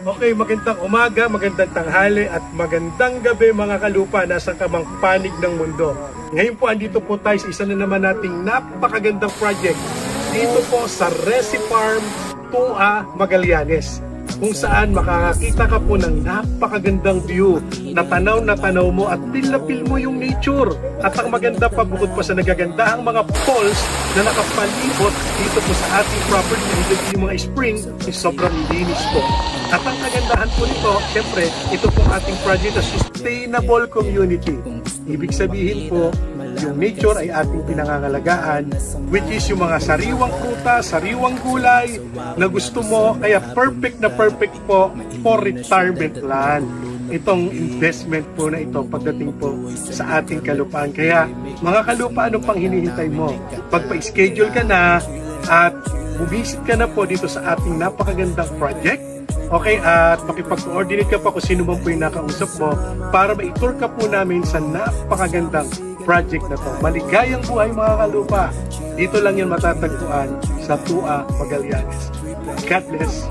Okay, magandang umaga, magandang tanghali at magandang gabi mga kalupa nasa kamang panig ng mundo. Ngayon po andito po tayo sa isa na naman nating napakagandang project dito po sa Resi Farm 2A Magallanes, kung saan makakakita ka po ng napakagandang view na tanaw mo at feel mo yung nature. At ang maganda pa, bukod pa sa nagagandahang mga falls na nakapalibot dito po sa ating property, yung mga spring, sobrang linis po. At ang kagandahan po nito, syempre, ito po ating project na sustainable community. Ibig sabihin po, yung nature ay ating pinangangalagaan, which is yung mga sariwang prutas, sariwang gulay na gusto mo, kaya perfect po for retirement land. Itong investment po na ito pagdating po sa ating kalupaan. Kaya mga kalupa, ano pang hinihintay mo? Pagpa-schedule ka na at bumisit ka na po dito sa ating napakagandang project. Okay, at makipag-coordinate ka pa kung sino man po yung nakausap mo para ma-tour ka po namin sa napakagandang project na to. Maligayang buhay mga kalupa. Dito lang yan matatagpuan sa 2A Magallanes. God bless.